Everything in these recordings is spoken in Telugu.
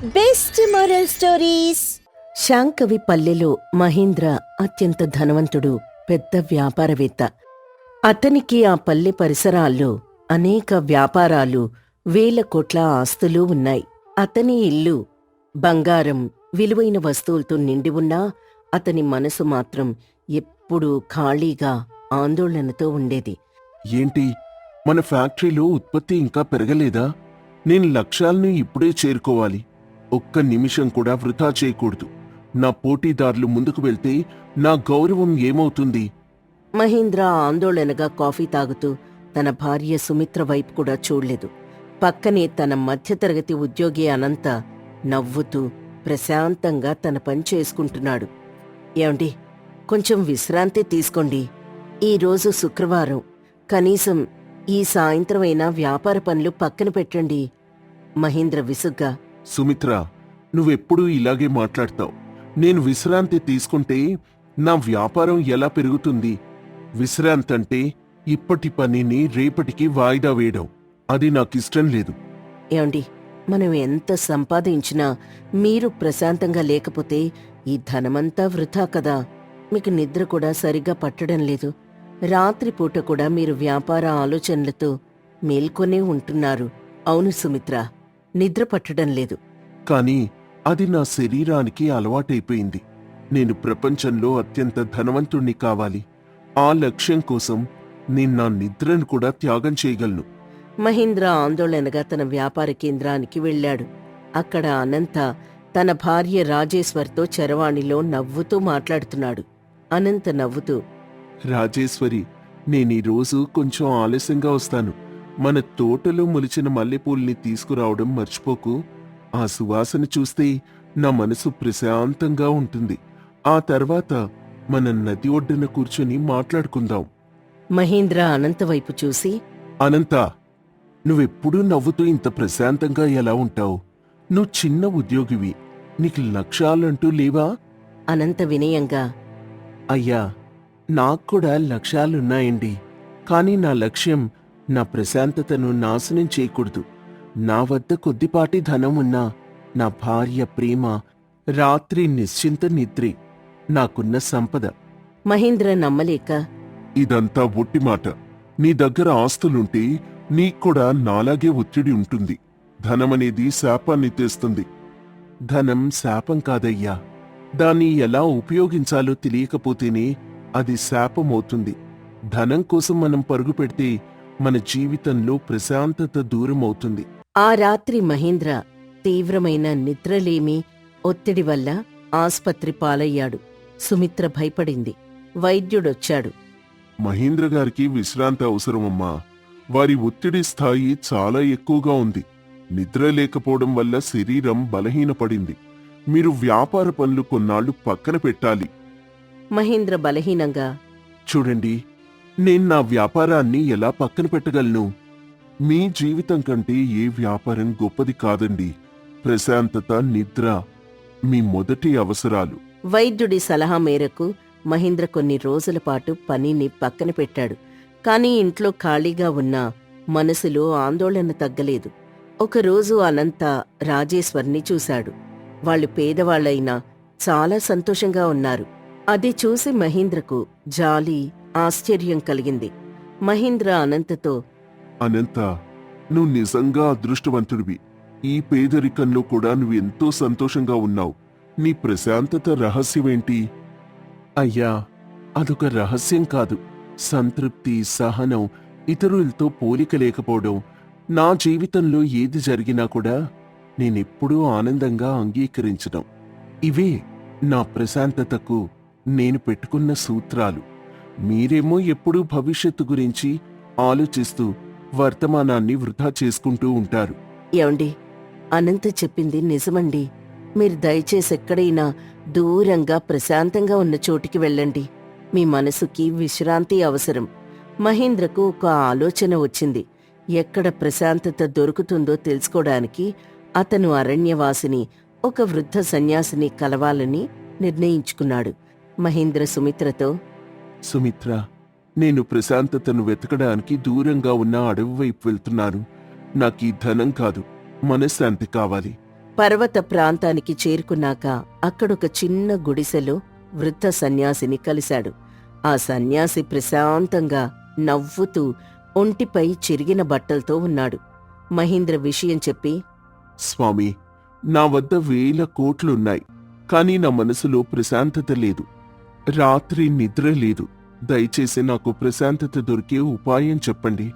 Best moral stories. శాంకవి పల్లెలో మహేంద్ర అత్యంత ధనవంతుడు, పెద్ద వ్యాపారవేత్త. అతనికి ఆ పల్లె పరిసరాల్లో అనేక వ్యాపారాలు, వేల కోట్ల ఆస్తులు ఉన్నాయి. అతని ఇల్లు బంగారం, విలువైన వస్తువులతో నిండి ఉన్నా అతని మనసు మాత్రం ఎప్పుడూ ఖాళీగా, ఆందోళనతో ఉండేది. ఏంటి, మన ఫ్యాక్టరీలో ఉత్పత్తి ఇంకా పెరగలేదా? నేను లక్ష్యాలను ఇప్పుడే చేరుకోవాలి. ఒక్క నిమిషం కూడా వృధా చేయకూడదు. నా పోటీదారులు ముందుకు వెళ్తే నా గౌరవం ఏమవుతుంది? మహేంద్ర ఆందోళనగా కాఫీ తాగుతూ తన భార్య సుమిత్ర వైపు కూడా చూడలేదు. పక్కనే తన మధ్యతరగతి ఉద్యోగి అనంత నవ్వుతూ ప్రశాంతంగా తన పని చేసుకుంటున్నాడు. ఏమండి, కొంచెం విశ్రాంతి తీసుకోండి. ఈరోజు శుక్రవారం, కనీసం ఈ సాయంత్రమైనా వ్యాపార పనులు పక్కన పెట్టండి. మహేంద్ర విసుగ్గా, సుమిత్ర, నువ్వెప్పుడూ ఇలాగే మాట్లాడతావు. నేను విశ్రాంతి తీసుకుంటే నా వ్యాపారం ఎలా పెరుగుతుంది? విశ్రాంతంటే ఇప్పటి పనిని రేపటికి వాయిదా వేయడం. అది నాకిష్టం లేదు. ఏమండి, మనం ఎంత సంపాదించినా మీరు ప్రశాంతంగా లేకపోతే ఈ ధనమంతా వృథా కదా. మీకు నిద్ర కూడా సరిగ్గా పట్టడం లేదు. రాత్రిపూట కూడా మీరు వ్యాపార ఆలోచనలతో మేల్కొనే ఉంటున్నారు. అవును సుమిత్ర, నిద్ర పట్టడం లేదు. కానీ అది నా శరీరానికి అలవాటైపోయింది. నేను ప్రపంచంలో అత్యంత ధనవంతుణ్ణి కావాలి. ఆ లక్ష్యం కోసం నేను నా నిద్రను కూడా త్యాగం చేయగలను. మహేంద్ర ఆందోళనగా తన వ్యాపార కేంద్రానికి వెళ్ళాడు. అక్కడ అనంత తన భార్య రాజేశ్వర్తో చరవాణిలో నవ్వుతూ మాట్లాడుతున్నాడు. అనంత నవ్వుతూ, రాజేశ్వరి, నేనీరోజు కొంచెం ఆలస్యంగా వస్తాను. మన తోటలో మొలిచిన మల్లెపూల్ని తీసుకురావడం మర్చిపోకు. ఆ సువాసన చూస్తే నా మనసు ప్రశాంతంగా ఉంటుంది. ఆ తర్వాత మనం నది ఒడ్డున కూర్చొని మాట్లాడుకుందాం. మహేంద్ర అనంత వైపు చూసి, అనంత, నువ్వెప్పుడూ నవ్వుతూ ఇంత ప్రశాంతంగా ఎలా ఉంటావు? నువ్వు చిన్న ఉద్యోగివి. నీకు లక్ష్యాలంటూ లేవా? అనంత వినయంగా, అయ్యా, నాక్కూడా లక్ష్యాలున్నాయండి. కానీ నా లక్ష్యం నా ప్రశాంతతను నాశనం చేయకూడదు. నా వద్ద కొద్దిపాటి ధనం ఉన్నా నా భార్య ప్రేమ, రాత్రి నిశ్చింత నిద్రే నాకున్న సంపద. మహేంద్ర నమ్మలేక, ఇదంతా ఒట్టి మాట. నీ దగ్గర ఆస్తులుంటే నీక్కూడా నాలాగే ఒత్తిడి ఉంటుంది. ధనమనేది శాపాన్ని తెస్తుంది. ధనం శాపం కాదయ్యా. దాన్ని ఎలా ఉపయోగించాలో తెలియకపోతేనే అది శాపమవుతుంది. ధనం కోసం మనం పరుగు పెడితే మన జీవితంలో ప్రశాంతత దూరమవుతుంది. ఆ రాత్రి మహేంద్ర తీవ్రమైన నిద్రలేమి, ఒత్తిడి వల్ల ఆస్పత్రి పాలయ్యాడు. సుమిత్ర భయపడింది. వైద్యుడొచ్చాడు. మహేంద్ర గారికి విశ్రాంతి అవసరమమ్మా. వారి ఒత్తిడి స్థాయి చాలా ఎక్కువగా ఉంది. నిద్ర లేకపోవడం వల్ల శరీరం బలహీనపడింది. మీరు వ్యాపార పనులు కొన్నాళ్లు పక్కన పెట్టాలి. మహేంద్ర బలహీనంగా, చూడండి, నేను నా వ్యాపారాన్ని ఎలా పక్కన పెట్టగలను? మీ జీవితం కంటే ఏ వ్యాపారం గొప్పది కాదండి. ప్రశాంతత, నిద్ర మీ మొదటి అవసరాలు. వైద్యుడి సలహా మేరకు మహేంద్ర కొన్ని రోజుల పాటు పనిని పక్కన పెట్టాడు. కాని ఇంట్లో ఖాళీగా ఉన్న మనసులో ఆందోళన తగ్గలేదు. ఒకరోజు అనంత రాజేశ్వర్ని చూశాడు. వాళ్ళు పేదవాళ్లైనా చాలా సంతోషంగా ఉన్నారు. అది చూసి మహేంద్రకు జాలి, ఆశ్చర్యం కలిగింది. మహేంద్ర అనంతతో, అనంత, నువ్వు నిజంగా అదృష్టవంతుడివి. ఈ పేదరికంలో కూడా నువ్వెంతో సంతోషంగా ఉన్నావు. నీ ప్రశాంతత రహస్యమేంటి? అయ్యా, అదొక రహస్యం కాదు. సంతృప్తి, సహనం, ఇతరులతో పోలిక లేకపోవడం. నా జీవితంలో ఏది జరిగినా కూడా నేనెప్పుడూ ఆనందంగా అంగీకరించడం. ఇవే నా ప్రశాంతతకు నేను పెట్టుకున్న సూత్రాలు. మీరేమో ఎప్పుడూ భవిష్యత్తు గురించి ఆలోచిస్తూ వర్తమానాన్ని వృధా చేసుకుంటూ ఉంటారు. ఏమండి, అనంత చెప్పింది నిజమండి. మీరు దయచేసి ఎక్కడైనా దూరంగా ప్రశాంతంగా ఉన్న చోటికి వెళ్ళండి. మీ మనసుకి విశ్రాంతి అవసరం. మహేంద్రకు ఒక ఆలోచన వచ్చింది. ఎక్కడ ప్రశాంతత దొరుకుతుందో తెలుసుకోవడానికి అతను అరణ్యవాసిని, ఒక వృద్ధ సన్యాసిని కలవాలని నిర్ణయించుకున్నాడు. మహేంద్ర సుమిత్రతో, సుమిత్ర, నేను ప్రశాంతతను వెతకడానికి దూరంగా ఉన్న అడవి వైపు వెళ్తున్నాను. నాకీ ధనం కాదు, మనశ్శాంతి కావాలి. పర్వత ప్రాంతానికి చేరుకున్నాక అక్కడొక చిన్న గుడిసెలో వృద్ధ సన్యాసిని కలిశాడు. ఆ సన్యాసి ప్రశాంతంగా నవ్వుతూ ఒంటిపై చిరిగిన బట్టలతో ఉన్నాడు. మహేంద్ర విషయం చెప్పి, స్వామి, నా వద్ద 1000 కోట్లున్నాయి, కానీ నా మనసులో ప్రశాంతత లేదు. రాత్రి నిద్ర లేదు. దయచేసి నాకు ప్రశాంతత దొరికే ఉపాయం చెప్పండి.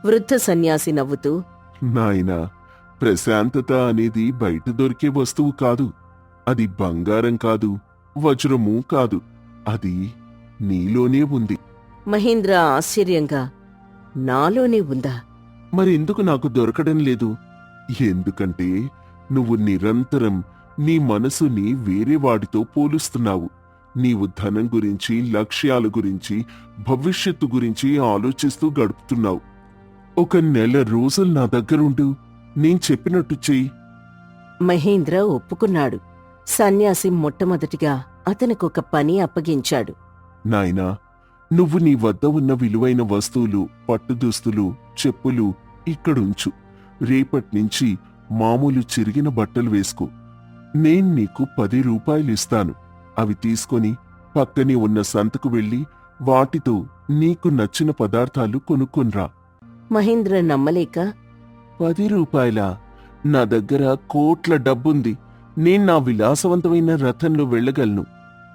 వృద్ధ సన్యాసి నవ్వుతూ, నాయనా, ప్రశాంతత అనేది బయట దొరికే వస్తువు కాదు. అది బంగారం కాదు, వజ్రము కాదు. అది నీలోనే ఉంది. మహేంద్ర ఆశ్చర్యంగా, నాలోనే ఉందా? మరెందుకు నాకు దొరకడం లేదు? ఎందుకంటే నువ్వు నిరంతరం నీ మనసుని వేరే వాడితో పోలుస్తున్నావు. నీవు ధనం గురించి, లక్ష్యాల గురించి, భవిష్యత్తు గురించి ఆలోచిస్తూ గడుపుతున్నావు. ఒక నెల రోజులు నా దగ్గరుండు, నేను చెప్పినట్టు చెయ్యి. మహేంద్ర ఒప్పుకున్నాడు. సన్యాసి మొట్టమొదటిగా అతనికొక పని అప్పగించాడు. నాయనా, నువ్వు నీ వద్ద ఉన్న విలువైన వస్తువులు, పట్టుదుస్తులు, చెప్పులు ఇక్కడుంచు. రేపట్నుంచి మామూలు చిరిగిన బట్టలు వేసుకో. నేను నీకు 10 రూపాయలిస్తాను. అవి తీసుకొని పక్కనే ఉన్న సంతకు వెళ్ళి వాటితో నీకు నచ్చిన పదార్థాలు కొనుక్కొనిరా. మహేంద్ర నమ్మలేక, 10 రూపాయలా? నా దగ్గర కోట్ల డబ్బుంది. నేను నా విలాసవంతమైన రథంలో వెళ్ళగలను.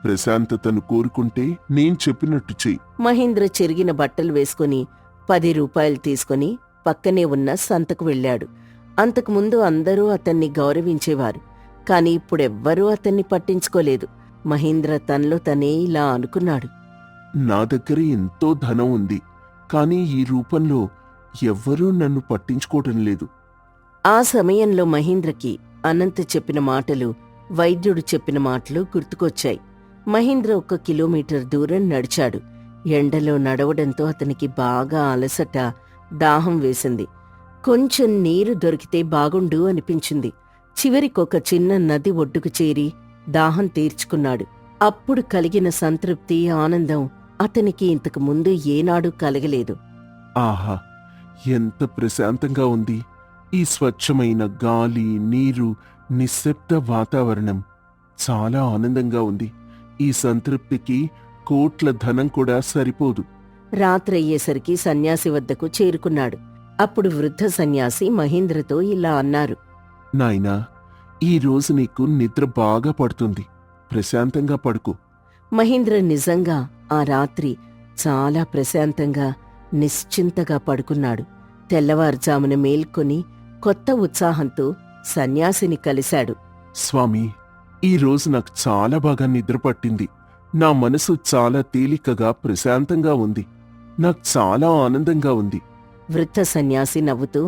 ప్రశాంతతను కోరుకుంటే నేను చెప్పినట్టు చెయ్యి. మహేంద్ర చెరిగిన బట్టలు వేసుకుని 10 రూపాయలు తీసుకుని పక్కనే ఉన్న సంతకు వెళ్ళాడు. అంతకుముందు అందరూ అతన్ని గౌరవించేవారు, కాని ఇప్పుడెవ్వరూ అతన్ని పట్టించుకోలేదు. మహేంద్ర తనలో తనే ఇలా అనుకున్నాడు. నా దగ్గర ఎంతో ధనం ఉంది, కానీ ఈ రూపంలో ఎవ్వరూ నన్ను పట్టించుకోవటం లేదు. ఆ సమయంలో మహేంద్రకి అనంత్ చెప్పిన మాటలు, వైద్యుడు చెప్పిన మాటలు గుర్తుకొచ్చాయి. మహేంద్ర 1 కిలోమీటర్ దూరం నడిచాడు. ఎండలో నడవడంతో అతనికి బాగా అలసట, దాహం వేసింది. కొంచెం నీరు దొరికితే బాగుండు అనిపించింది. చివరికొక చిన్న నది ఒడ్డుకు చేరి దాహం తీర్చుకున్నాడు. అప్పుడు కలిగిన సంతృప్తి, ఆనందం అతనికి ఇంతకు ముందు ఏనాడూ కలగలేదు. ఆహా, ఎంత ప్రశాంతంగా ఉంది! ఈ స్వచ్ఛమైన గాలి, నీరు, నిశ్శబ్ద వాతావరణం చాలా ఆనందంగా ఉంది. ఈ సంతృప్తికి కోట్ల ధనం కూడా సరిపోదు. రాత్రయ్యేసరికి సన్యాసి వద్దకు చేరుకున్నాడు. అప్పుడు వృద్ధ సన్యాసి మహేంద్రతో ఇలా అన్నారు. నాయనా, ఈ రోజు నీకు నిద్ర బాగా పడుతుంది. ప్రశాంతంగా పడుకో. మహేంద్ర నిజంగా ఆ రాత్రి చాలా ప్రశాంతంగా, నిశ్చింతగా పడుకున్నాడు. తెల్లవారుజామున మేల్కొని కొత్త ఉత్సాహంతో సన్యాసిని కలిశాడు. స్వామి, ఈ రోజు నాకు చాలా బాగా నిద్ర పట్టింది. నా మనసు చాలా తేలికగా, ప్రశాంతంగా ఉంది. నాకు చాలా ఆనందంగా ఉంది. వృద్ధ సన్యాసి నవ్వుతూ,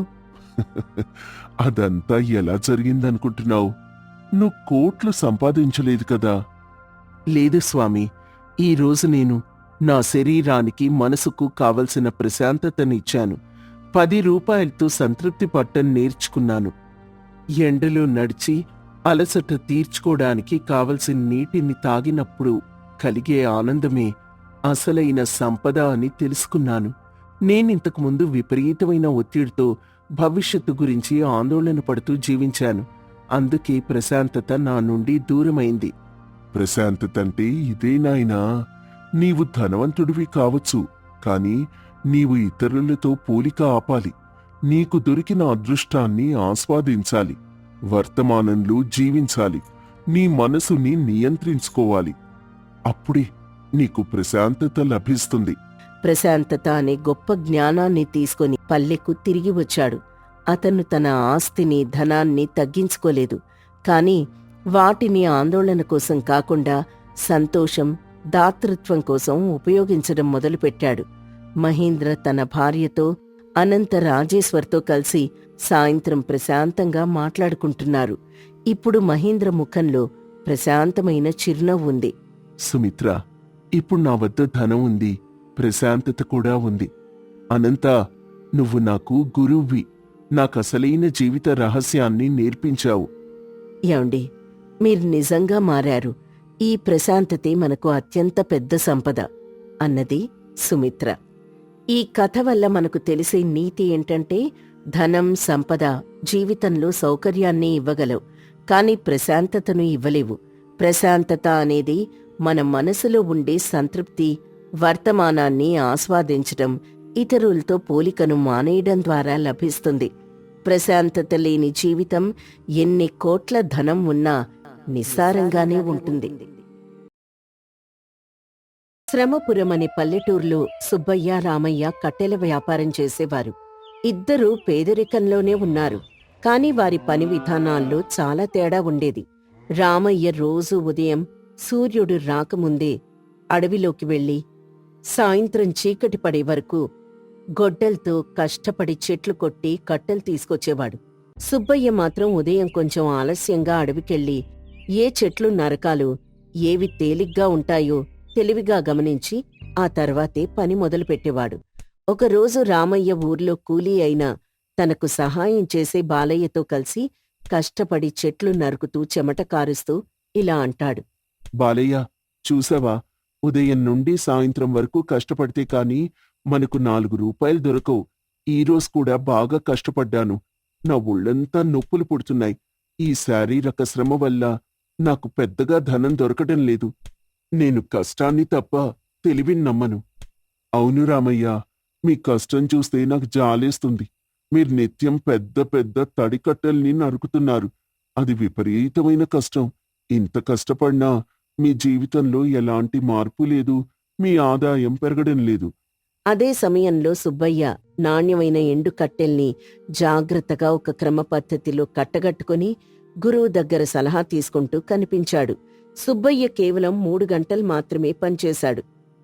అదంతా ఎలా జరిగిందనుకుంటున్నావు? నువ్వు కోట్లు సంపాదించలేదు కదా. లేదు స్వామి, ఈరోజు నేను నా శరీరానికి, మనసుకు కావలసిన ప్రశాంతతనిచ్చాను. 10 రూపాయలతో సంతృప్తి పట్టం నేర్చుకున్నాను. ఎండలో నడిచి అలసట తీర్చుకోవడానికి కావలసిన నీటిని తాగినప్పుడు కలిగే ఆనందమే అసలైన సంపద అని తెలుసుకున్నాను. నేనింతకుముందు విపరీతమైన ఒత్తిడితో భవిష్యత్తు గురించి ఆందోళన పడుతూ జీవించాను. అందుకే ప్రశాంతత నా నుండి దూరమైంది. ప్రశాంతత అంటే ఇదే నాయనా. నీవు ధనవంతుడివి కావచ్చు, కాని నీవు ఇతరులతో పోలిక ఆపాలి. నీకు దొరికిన అదృష్టాన్ని ఆస్వాదించాలి. వర్తమానంలో జీవించాలి. నీ మనసుని నియంత్రించుకోవాలి. అప్పుడే నీకు ప్రశాంతత లభిస్తుంది. ప్రశాంతత అనే గొప్ప జ్ఞానాన్ని తీసుకొని పల్లెకు తిరిగి వచ్చాడు. అతను తన ఆస్తిని, ధనాన్ని తగ్గించుకోలేదు, కాని వాటిని ఆందోళన కోసం కాకుండా సంతోషం, దాతృత్వం కోసం ఉపయోగించడం మొదలుపెట్టాడు. మహేంద్ర తన భార్యతో, అనంత రాజేశ్వర్తో కలిసి సాయంత్రం ప్రశాంతంగా మాట్లాడుకుంటున్నారు. ఇప్పుడు మహేంద్ర ముఖంలో ప్రశాంతమైన చిరునవ్వు ఉంది. సుమిత్ర, ఇప్పుడు నా వద్ద ధనం ఉంది, ప్రశాంతత కూడా ఉంది. అనంత, నువ్వు నాకు గురువువి. నాకసలైన జీవిత రహస్యాన్ని నేర్పించావు. యాండి, మీరు నిజంగా మారారు. ఈ ప్రశాంతతే మనకు అత్యంత పెద్ద సంపద అన్నది సుమిత్ర. ఈ కథ వల్ల మనకు తెలిసే నీతి ఏంటంటే, ధనం, సంపద జీవితంలో సౌకర్యాన్ని ఇవ్వగలవు, కాని ప్రశాంతతను ఇవ్వలేవు. ప్రశాంతత అనేది మన మనసులో ఉండే సంతృప్తి, వర్తమానాన్ని ఆస్వాదించటం, ఇతరులతో పోలికను మానేయడం ద్వారా లభిస్తుంది. ప్రశాంతత లేని జీవితం ఎన్ని కోట్ల ధనం ఉన్నా నిస్సారంగానే ఉంటుంది. శ్రమపురం అనే పల్లెటూరులో సుబ్బయ్య, రామయ్య కట్టెల వ్యాపారం చేసేవారు. ఇద్దరూ పేదరికంలోనే ఉన్నారు. కాని వారి పని విధానాల్లో చాలా తేడా ఉండేది. రామయ్య రోజూ ఉదయం సూర్యుడు రాకముందే అడవిలోకి వెళ్లి సాయంత్రం చీకటి పడే వరకు గొడ్డలతో కష్టపడి చెట్లు కొట్టి కట్టెలు తీసుకొచ్చేవాడు. సుబ్బయ్య మాత్రం ఉదయం కొంచెం ఆలస్యంగా అడవికెళ్లి ఏ చెట్లు నరకాలో, ఏవి తేలిగ్గా ఉంటాయో తెలివిగా గమనించి ఆ తర్వాతే పని మొదలుపెట్టేవాడు. ఒకరోజు రామయ్య ఊర్లో కూలీ అయిన తనకు సహాయం చేసే బాలయ్యతో కలిసి కష్టపడి చెట్లు నరుకుతూ చెమట కారుస్తూ ఇలా అంటాడు. బాలయ్య, చూసావా, ఉదయం నుండి సాయంత్రం వరకు కష్టపడితే కాని మనకు 4 రూపాయలు దొరకవు. ఈరోజు కూడా బాగా కష్టపడ్డాను. నా ఒళ్ళంతా నొప్పులు పుడుతున్నాయి. ఈ శారీరక శ్రమ వల్ల నాకు పెద్దగా ధనం దొరకడం లేదు. నేను కష్టాన్ని తప్ప తెలివిని నమ్మను. అవును రామయ్య, మీ కష్టం చూస్తే నాకు జాలేస్తుంది. మీరు నిత్యం పెద్ద పెద్ద తడికట్టెల్ని నరుకుతున్నారు. అది విపరీతమైన కష్టం. ఇంత కష్టపడినా మీ జీవితంలో ఎలాంటి మార్పు లేదు. మీ ఆదాయం పెరగడం లేదు. అదే సమయంలో సుబ్బయ్య నాణ్యమైన ఎండు కట్టెల్ని జాగ్రత్తగా ఒక క్రమ పద్ధతిలో కట్టగట్టుకుని గురువు దగ్గర సలహా తీసుకుంటూ కనిపించాడు. సుబ్బయ్య కేవలం 3 గంటలు మాత్రమే పనిచేశాడు.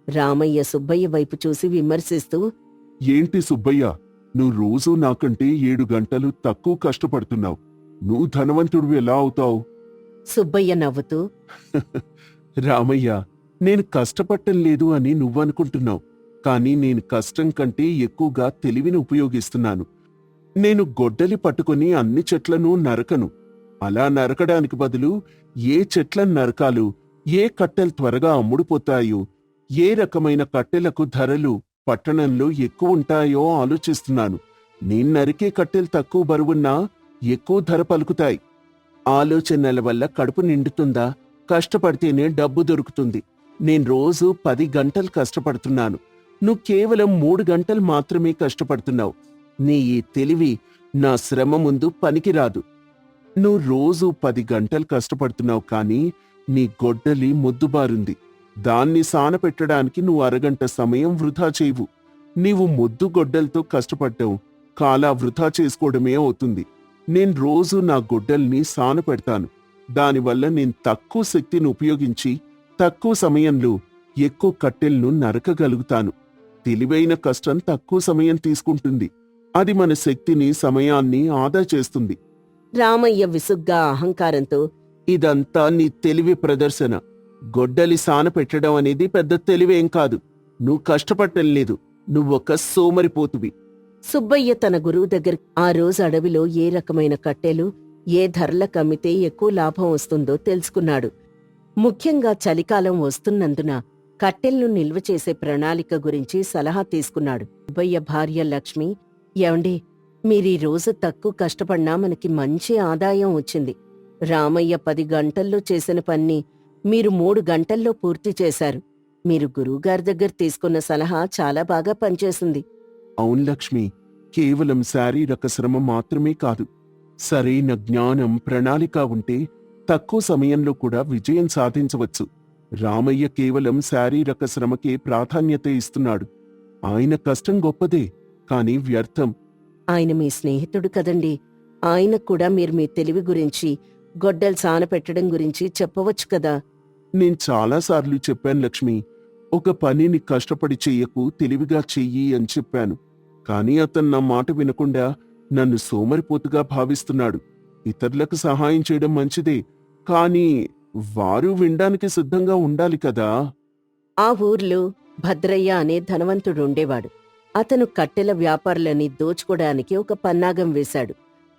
రామయ్య సుబ్బయ్య వైపు చూసి విమర్శిస్తూ, ఏంటి సుబ్బయ్య, నువ్వు రోజూ నాకంటే 7 గంటలు తక్కువ కష్టపడుతున్నావు. నువ్వు ధనవంతుడివి ఎలా అవుతావు? సుబ్బయ్య నవ్వుతూ, రామయ్య, నేను కష్టపడటం లేదు అని నువ్వనుకుంటున్నావు. కాని నేను కష్టం కంటే ఎక్కువగా తెలివిని ఉపయోగిస్తున్నాను. నేను గొడ్డలి పట్టుకుని అన్ని చెట్లను నరకను. అలా నరకడానికి బదులు ఏ చెట్లను నరకాలు, ఏ కట్టెలు త్వరగా అమ్ముడుపోతాయో, ఏ రకమైన కట్టెలకు ధరలు పట్టణంలో ఎక్కువ ఉంటాయో ఆలోచిస్తున్నాను. నేను నరికే కట్టెలు తక్కువ బరువున్నా ఎక్కువ ధర పలుకుతాయి. ఆలోచనల వల్ల కడుపు నిండుతుందా? కష్టపడితేనే డబ్బు దొరుకుతుంది. నేను రోజు 10 గంటలు కష్టపడుతున్నాను. నువ్వు కేవలం 3 గంటలు మాత్రమే కష్టపడుతున్నావు. నీ ఈ తెలివి నా శ్రమ ముందు పనికిరాదు. నువ్వు రోజు 10 గంటలు కష్టపడుతున్నావు, కానీ నీ గొడ్డలి మొద్దుబారుంది. దాన్ని సానపెట్టడానికి నువ్వు అరగంట సమయం వృధా చేయవు. నీవు మొద్దు గొడ్డలతో కష్టపడ్డావు, కాలా వృధా చేసుకోవడమే అవుతుంది. నేను రోజు నా గొడ్డల్ని సానపెడతాను. దానివల్ల నేను తక్కువ శక్తిని ఉపయోగించి తక్కువ సమయంలో ఎక్కువ కట్టెలను నరకగలుగుతాను. తెలివైన కష్టం తక్కువ సమయం తీసుకుంటుంది. అది మన శక్తిని, సమయాన్ని ఆదా చేస్తుంది. రామయ్య విసుగ్గా అహంకారంతో, ఇదంతా నీ తెలివి ప్రదర్శన. గొడ్డలి సాన పెట్టడం అనేది పెద్ద తెలివేం కాదు. నువ్వు కష్టపడటం లేదు. నువ్వొక సోమరిపోతువి. సుబ్బయ్య తన గురువు దగ్గర ఆ రోజు అడవిలో ఏ రకమైన కట్టెలు ఏ ధరలకు అమ్మితే ఎక్కువ లాభం వస్తుందో తెలుసుకున్నాడు. ముఖ్యంగా చలికాలం వస్తున్నందున కట్టెలను నిల్వ చేసే ప్రణాళిక గురించి సలహా తీసుకున్నాడు. సుబ్బయ్య భార్య లక్ష్మి, ఏవండి, మీరీ రోజు తక్కువ కష్టపడినా మనకి మంచి ఆదాయం వచ్చింది. రామయ్య 10 గంటల్లో చేసిన పన్ని మీరు 3 గంటల్లో పూర్తి చేశారు. మీరు గురువుగారి దగ్గర తీసుకున్న సలహా చాలా బాగా పనిచేసింది. అవును లక్ష్మి, కేవలం శారీరక శ్రమ మాత్రమే కాదు, సరైన జ్ఞానం, ప్రణాళిక ఉంటే తక్కువ సమయంలో కూడా విజయం సాధించవచ్చు. రామయ్య కేవలం శారీరక శ్రమకే ప్రాధాన్యత ఇస్తున్నాడు. ఆయన కష్టం గొప్పదే, కాని వ్యర్థం. ఆయన మీ స్నేహితుడు కదండి. ఆయనకు కూడా మీరు మీ తెలివి గురించి, గొడ్డలు సానపెట్టడం గురించి చెప్పవచ్చు కదా. నేను చాలాసార్లు చెప్పాను లక్ష్మి, ఒక పనిని కష్టపడి చెయ్యకు, తెలివిగా చెయ్యి అని చెప్పాను. కాని అతను నా మాట వినకుండా నన్ను సోమరిపోతుగా భావిస్తున్నాడు. ఇతరులకు సహాయం చేయడం మంచిదే, కాని వారు వినడానికి సిద్ధంగా ఉండాలి కదా. ఆ ఊర్లో భద్రయ్య అనే ధనవంతుడుండేవాడు. అతను కట్టెల వ్యాపారులని దోచుకోడానికి ఒక పన్నాగం వేశాడు.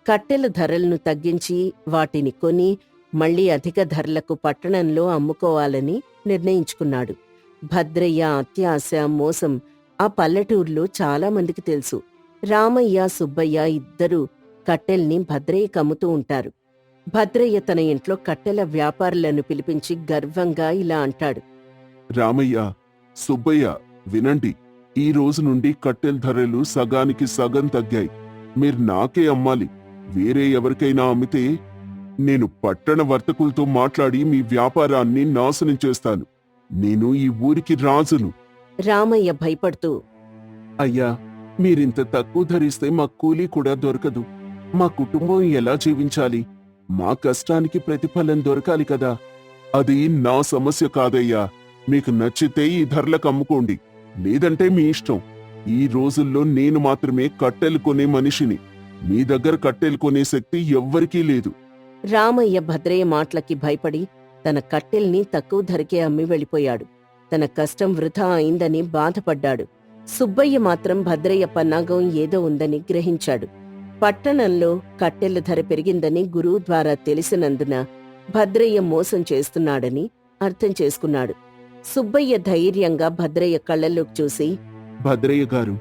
కట్టెల ధరలను తగ్గించి వాటిని కొని మళ్లీ అధిక ధరలకు పట్టణంలో అమ్ముకోవాలని నిర్ణయించుకున్నాడు. భద్రయ్య అత్యాశ, మోసం ఆ పల్లెటూరులో చాలా మందికి తెలుసు. రామయ్య, సుబ్బయ్య ఇద్దరూ కట్టెల్ని భద్రయ్యకు అమ్ముతూ ఉంటారు. భద్రయ్య తన ఇంట్లో కట్టెల వ్యాపారులను పిలిపించి గర్వంగా ఇలా అంటాడు. రామయ్య, సుబ్బయ్య, వినండి. ఈ రోజు నుండి కట్టెల ధరలు సగానికి సగం తగ్గాయి. మీరు నాకే అమ్మాలి. వేరే ఎవరికైనా అమ్మితే నేను పట్టణ వర్తకులతో మాట్లాడి మీ వ్యాపారాన్ని నాశనం చేస్తాను. నేను ఈ ఊరికి రాజును. రామయ్య భయపడుతూ, అయ్యా, మీరింత తక్కువ ధరిస్తే మా కూలీ కూడా దొరకదు. మా కుటుంబం ఎలా జీవించాలి? మా కష్టానికి ప్రతిఫలం దొరకాలి కదా. అది నా సమస్య కాదయ్యా. మీకు నచ్చితే ఈ ధరలకు అమ్ముకోండి, లేదంటే మీ ఇష్టం. ఈ రోజుల్లో నేను మాత్రమే కట్టెలు కొనే మనిషిని. మీ దగ్గర కట్టెలు కొనే శక్తి ఎవ్వరికీ లేదు. రామయ్య భద్రయ్య మాటలకి భయపడి తన కట్టెల్ని తక్కువ ధరకే అమ్మి వెళ్ళిపోయాడు. తన కష్టం వృధా అయిందని బాధపడ్డాడు. సుబ్బయ్య మాత్రం భద్రయ్య పన్నాగం ఏదో ఉందని గ్రహించాడు. పట్టణంలో కట్టెల ధర పెరిగిందని గురువు ద్వారా తెలిసినందున భద్రయ్య మోసం చేస్తున్నాడని అర్థం చేసుకున్నాడు. సుబ్బయ్య ధైర్యంగా భద్రయ్య కళ్ళల్లోకి చూసి, భద్రయ్య గారు,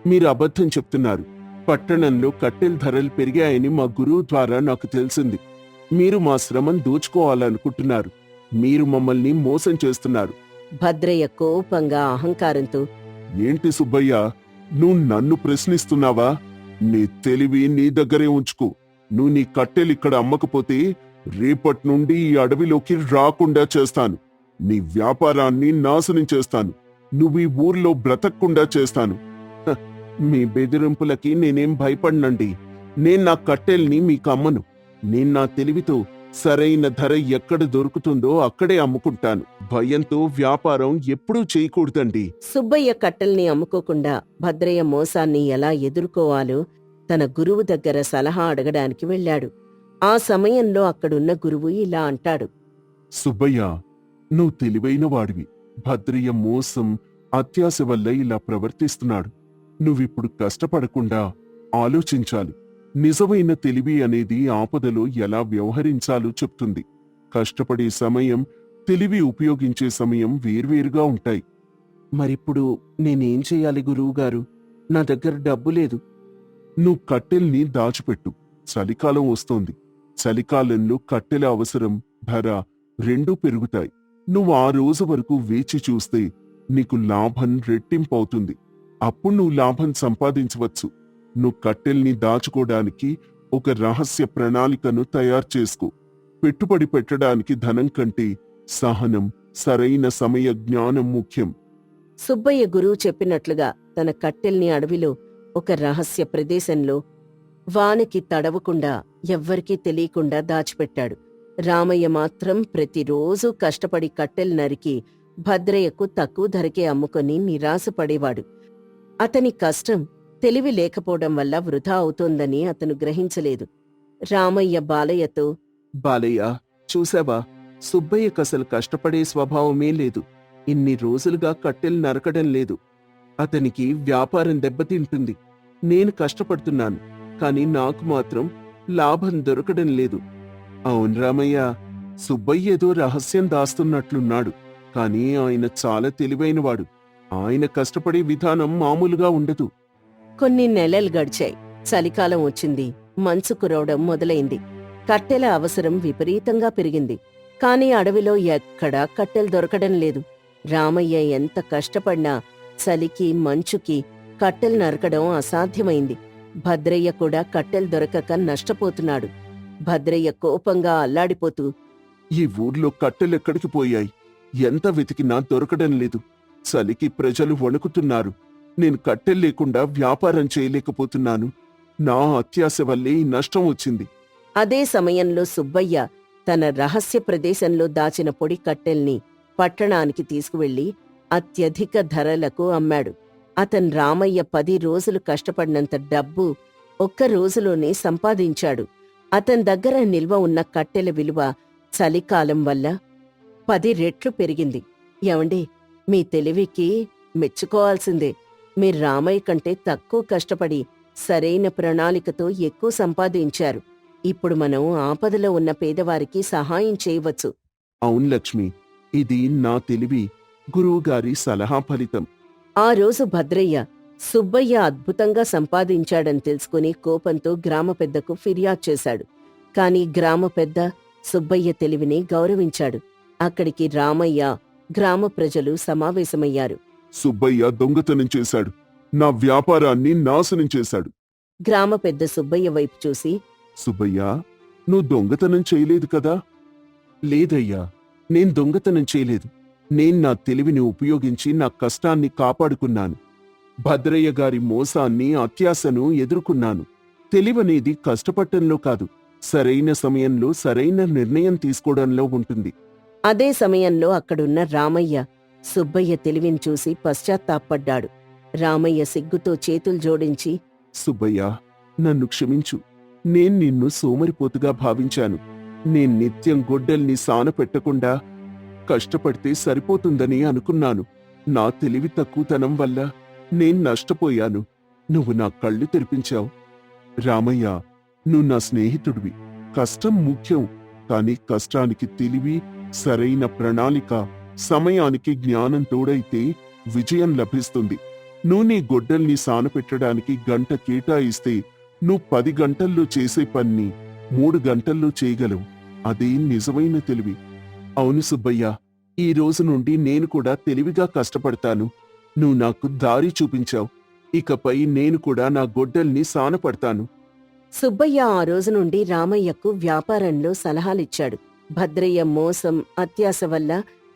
మీరు అబద్ధం చెప్తున్నారు. పట్టణంలో కట్టెల ధరలు పెరిగాయని మా గురువు ద్వారా నాకు తెలిసింది. మీరు మా శ్రమను దోచుకోవాలనుకుంటున్నారు. మీరు మమ్మల్ని మోసం చేస్తున్నారు. భద్రయ్య కోపంగా అహంకారంతో, ఏంటి సుబ్బయ్య, నువ్వు నన్ను ప్రశ్నిస్తున్నావా? నీ తెలివి నీ దగ్గరే ఉంచుకో. నువ్వు నీ కట్టెలు ఇక్కడ అమ్మకపోతే రేపటి నుండి ఈ అడవిలోకి రాకుండా చేస్తాను. నీ వ్యాపారాన్ని నాశనం చేస్తాను. నువ్వు ఈ ఊర్లో బ్రతకకుండా చేస్తాను. హ, మీ బెదిరింపులకి నేనేం భయపడనండి. నేను నా కట్టెల్ని మీకు అమ్మను. నేను నా తెలివితో సరైన ధర ఎక్కడ దొరుకుతుందో అక్కడే అమ్ముకుంటాను. భయంతో వ్యాపారం ఎప్పుడూ చేయకూడదండి. సుబ్బయ్య కట్టెల్ని అమ్ముకోకుండా భద్రయ్య మోసాన్ని ఎలా ఎదుర్కోవాలో తన గురువు దగ్గర సలహా అడగడానికి వెళ్ళాడు. ఆ సమయంలో అక్కడున్న గురువు ఇలా అంటాడు. సుబ్బయ్య, నువ్వు తెలివైన వాడివి. భద్రయ్య మోసం, అత్యాశ వల్ల ఇలా ప్రవర్తిస్తున్నాడు. నువ్విప్పుడు కష్టపడకుండా ఆలోచించాలి. నిజమైన తెలివి అనేది ఆపదలో ఎలా వ్యవహరించాలో చెప్తుంది. కష్టపడే సమయం, తెలివి ఉపయోగించే సమయం వేర్వేరుగా ఉంటాయి. మరిప్పుడు నేనేం చెయ్యాలి గురువుగారు? నా దగ్గర డబ్బు లేదు. నువ్వు కట్టెల్ని దాచిపెట్టు. చలికాలం వస్తోంది. చలికాలంలో కట్టెల అవసరం, ధర రెండూ పెరుగుతాయి. నువ్వు ఆ రోజు వరకు వేచి చూస్తే నీకు లాభం రెట్టింపవుతుంది. అప్పుడు నువ్వు లాభం సంపాదించవచ్చు. నువ్వు కట్టెల్ని దాచుకోవడానికి ఒక రహస్య ప్రణాళికను తయారు చేసుకో. పెట్టుబడి పెట్టడానికి ధనం కంటే సహనం, సరైన సమయ జ్ఞానం ముఖ్యం. సుబ్బయ్య గురువు చెప్పినట్లుగా తన కట్టెల్ని అడవిలో ఒక రహస్య ప్రదేశంలో వానకి తడవకుండా ఎవ్వరికీ తెలియకుండా దాచిపెట్టాడు. రామయ్య మాత్రం ప్రతిరోజూ కష్టపడి కట్టెలు నరికి భద్రయ్యకు తక్కువ ధరకే అమ్ముకొని నిరాశపడేవాడు. అతని కష్టం తెలివి లేకపోవడం వల్ల వృధా అవుతోందని అతను గ్రహించలేదు. రామయ్య బాలయ్యతో, బాలయ్య, చూసావా, సుబ్బయ్యకసలు కష్టపడే స్వభావమే లేదు. ఇన్ని రోజులుగా కట్టెలు నరకడం లేదు. అతనికి వ్యాపారం దెబ్బతింటుంది. నేను కష్టపడుతున్నాను, కాని నాకు మాత్రం లాభం దొరకడం లేదు. అవును రామయ్య, సుబ్బయ్య ఏదో రహస్యం దాస్తున్నట్లున్నాడు. కాని ఆయన చాలా తెలివైనవాడు. ఆయన కష్టపడే విధానం మామూలుగా ఉండదు. కొన్ని నెలలు గడిచాయి. చలికాలం వచ్చింది. మంచు కురవడం మొదలైంది. కట్టెల అవసరం విపరీతంగా పెరిగింది. కాని అడవిలో ఎక్కడా కట్టెలు దొరకడం లేదు. రామయ్య ఎంత కష్టపడినా చలికి, మంచుకి కట్టెలు నరకడం అసాధ్యమైంది. భద్రయ్య కూడా కట్టెలు దొరకక నష్టపోతున్నాడు. భద్రయ్య కోపంగా అల్లాడిపోతూ, ఈ ఊర్లో కట్టెలెక్కడికి పోయాయి? ఎంత వెతికినా దొరకడం లేదు. చలికి ప్రజలు వణుకుతున్నారు. నేను కట్టెలు లేకుండా వ్యాపారం చేయలేకపోతున్నాను. నా అత్యాశ వల్లే ఈ నష్టం వచ్చింది. అదే సమయంలో సుబ్బయ్య తన రహస్య ప్రదేశంలో దాచిన పొడి కట్టెల్ని పట్టణానికి తీసుకువెళ్లి అత్యధిక ధరలకు అమ్మాడు. అతను రామయ్య 10 రోజులు కష్టపడినంత డబ్బు ఒక్క రోజులోనే సంపాదించాడు. అతని దగ్గర నిల్వ ఉన్న కట్టెల విలువ చలికాలం వల్ల 10 రెట్లు పెరిగింది. ఏవండి, మీ తెలివికి మెచ్చుకోవాల్సిందే. మీరు రామయ్య కంటే తక్కువ కష్టపడి సరైన ప్రణాళికతో ఎక్కువ సంపాదించారు. ఇప్పుడు మనం ఆపదలో ఉన్న పేదవారికి సహాయం చేయవచ్చు. అవును లక్ష్మి, ఇది నా తెలివి, గురువుగారి సలహా ఫలితం. ఆ రోజు భద్రయ్య సుబ్బయ్య అద్భుతంగా సంపాదించాడని తెలుసుకుని కోపంతో గ్రామ పెద్దకు ఫిర్యాదు చేశాడు. కాని గ్రామ పెద్ద సుబ్బయ్య తెలివిని గౌరవించాడు. అక్కడికి రామయ్య, గ్రామ ప్రజలు సమావేశమయ్యారు. సుబ్బయ్య దొంగతనం చేశాడు, నా వ్యాపారాన్ని నాశనం చేశాడు. గ్రామ పెద్ద సుబ్బయ్య వైపు చూసి, సుబ్బయ్య, నువ్వు దొంగతనం చేయలేదు కదా? లేదయ్యా, నేను దొంగతనం చేయలేదు. నేను నా తెలివిని ఉపయోగించి నా కష్టాన్ని కాపాడుకున్నాను. భద్రయ్య గారి మోసాన్ని, అత్యాశను ఎదుర్కొన్నాను. తెలివనేది కష్టపడటంలో కాదు, సరైన సమయంలో సరైన నిర్ణయం తీసుకోవడంలో ఉంటుంది. అదే సమయంలో అక్కడున్న రామయ్య సుబ్బయ్య తెలివిని చూసి పశ్చాత్తాపడ్డాడు. రామయ్య సిగ్గుతో చేతులు జోడించి, సుబ్బయ్య, నన్ను క్షమించు. నేను నిన్ను సోమరిపోతుగా భావించాను. నేను నిత్యం గొడ్డల్ని సానపెట్టకుండా కష్టపడితే సరిపోతుందని అనుకున్నాను. నా తెలివి తక్కువతనం వల్ల నేను నష్టపోయాను. నువ్వు నా కళ్ళు తెరిపించావు. రామయ్య, నువ్వు నా స్నేహితుడివి. కష్టం ముఖ్యం, కాని కష్టానికి తెలివి, సరైన ప్రణాళిక, సమయానికి జ్ఞానం తోడైతే విజయం లభిస్తుంది. నువ్వు నీ గొడ్డల్ని సానపెట్టడానికి గంట కేటాయిస్తే నువ్వు 10 గంటల్లో చేసే పన్ని 3 గంటల్లో చేయగలవు. అదే నిజమైన తెలివి. అవును సుబ్బయ్య, ఈ రోజు నుండి నేను కూడా తెలివిగా కష్టపడతాను. నువ్వు నాకు దారి చూపించావు. ఇకపై నేను కూడా నా గొడ్డల్ని సానపడతాను. సుబ్బయ్య ఆ రోజు నుండి రామయ్యకు వ్యాపారంలో సలహాలిచ్చాడు. భద్రయ్య మోసం, అత్యాశ వల్ల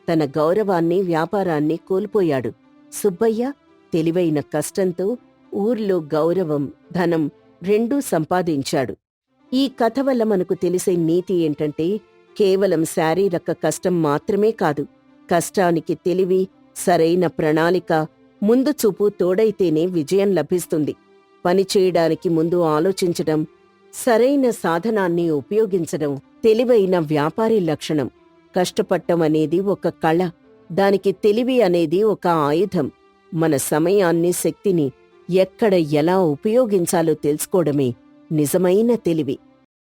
తన గౌరవాన్ని, వ్యాపారాన్ని కోల్పోయాడు. సుబ్బయ్య తెలివైన కష్టంతో ఊర్లో గౌరవం, ధనం రెండూ సంపాదించాడు. ఈ కథ వల్ల మనకు తెలిసే నీతి ఏంటంటే, కేవలం శారీరక కష్టం మాత్రమే కాదు, కష్టానికి తెలివి, సరైన ప్రణాళిక, ముందు చూపు తోడైతేనే విజయం లభిస్తుంది. పని చేయడానికి ముందు ఆలోచించడం, సరైన సాధనాన్ని ఉపయోగించడం తెలివైన వ్యాపారి లక్షణం. కష్టపడటం అనేది ఒక కళ, దానికి తెలివి అనేది ఒక ఆయుధం. మన సమయాన్ని, శక్తిని ఎక్కడ ఎలా ఉపయోగించాలో తెలుసుకోవడమే నిజమైన తెలివి.